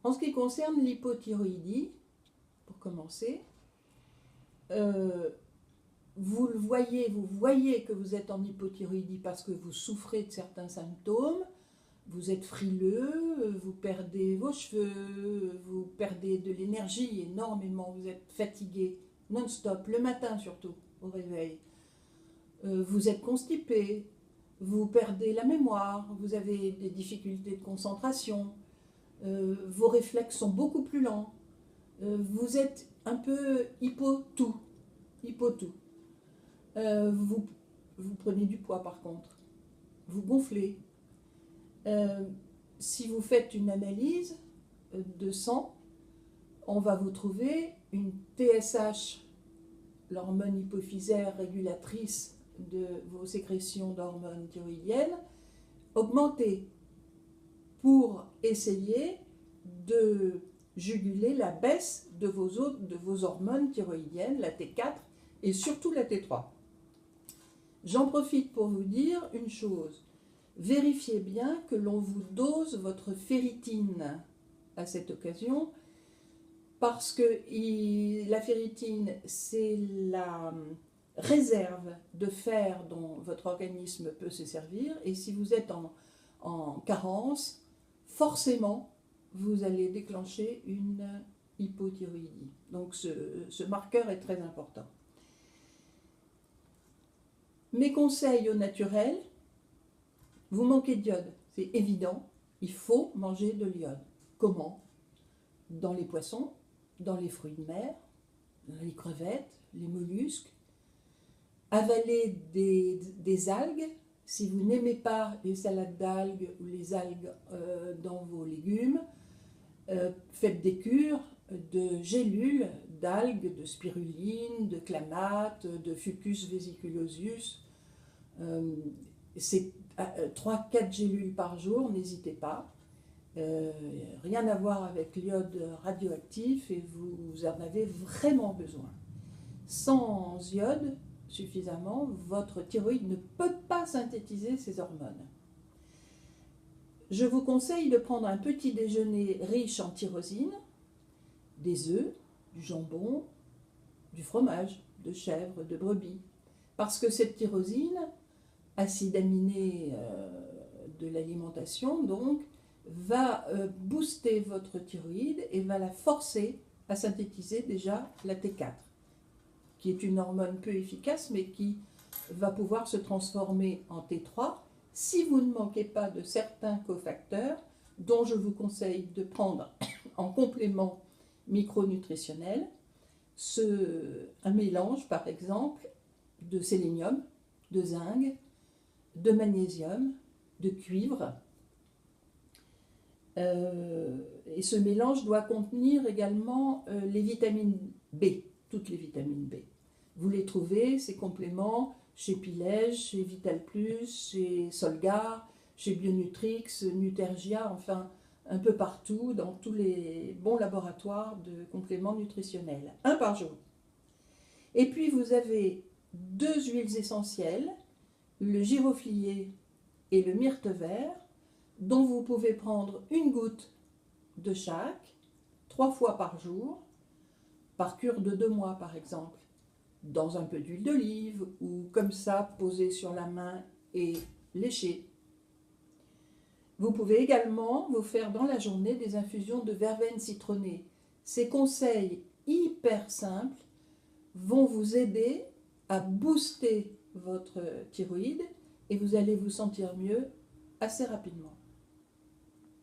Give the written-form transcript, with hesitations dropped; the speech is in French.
En ce qui concerne l'hypothyroïdie, pour commencer, vous voyez que vous êtes en hypothyroïdie parce que vous souffrez de certains symptômes, vous êtes frileux, vous perdez vos cheveux, vous perdez de l'énergie énormément, vous êtes fatigué non-stop, le matin surtout, au réveil. Vous êtes constipé, vous perdez la mémoire, vous avez des difficultés de concentration, vos réflexes sont beaucoup plus lents, vous êtes un peu hypo-tout. Vous prenez du poids par contre, vous gonflez. Si vous faites une analyse de sang, on va vous trouver une TSH, l'hormone hypophysaire régulatrice de vos sécrétions d'hormones thyroïdiennes, augmentée pour essayer de juguler la baisse de vos hormones thyroïdiennes, la T4 et surtout la T3. J'en profite pour vous dire une chose. Vérifiez bien que l'on vous dose votre ferritine à cette occasion, parce que la ferritine, c'est la réserve de fer dont votre organisme peut se servir, et si vous êtes en carence, forcément, vous allez déclencher une hypothyroïdie. Donc ce marqueur est très important. Mes conseils au naturel, vous manquez d'iode, c'est évident, il faut manger de l'iode. Comment? Dans les poissons, dans les fruits de mer, dans les crevettes, les mollusques. Avaler des algues, si vous n'aimez pas les salades d'algues ou les algues dans vos légumes, faites des cures de gélules d'algues, de spiruline, de clamates, de fucus vesiculosus. C'est 3-4 gélules par jour, n'hésitez pas. Rien à voir avec l'iode radioactif et vous en avez vraiment besoin. Sans iode suffisamment, votre thyroïde ne peut pas synthétiser ces hormones. Je vous conseille de prendre un petit déjeuner riche en tyrosine, des œufs, du jambon, du fromage, de chèvre, de brebis. Parce que cette tyrosine, acide aminé de l'alimentation, donc, va booster votre thyroïde et va la forcer à synthétiser déjà la T4, qui est une hormone peu efficace, mais qui va pouvoir se transformer en T3 si vous ne manquez pas de certains cofacteurs dont je vous conseille de prendre en complément micronutritionnel un mélange, par exemple, de sélénium, de zinc, de magnésium, de cuivre. Et ce mélange doit contenir également les vitamines B, toutes les vitamines B. Vous les trouvez, ces compléments, chez Pilège, chez Vital Plus, chez Solgar, chez Bionutrix, Nutergia, enfin un peu partout, dans tous les bons laboratoires de compléments nutritionnels. Un par jour. Et puis vous avez 2 huiles essentielles, le giroflier et le myrte vert, dont vous pouvez prendre une goutte de chaque, 3 fois par jour, par cure de 2 mois par exemple, dans un peu d'huile d'olive ou comme ça, posé sur la main et léché. Vous pouvez également vous faire dans la journée des infusions de verveine citronnée. Ces conseils hyper simples vont vous aider à booster votre thyroïde et vous allez vous sentir mieux assez rapidement.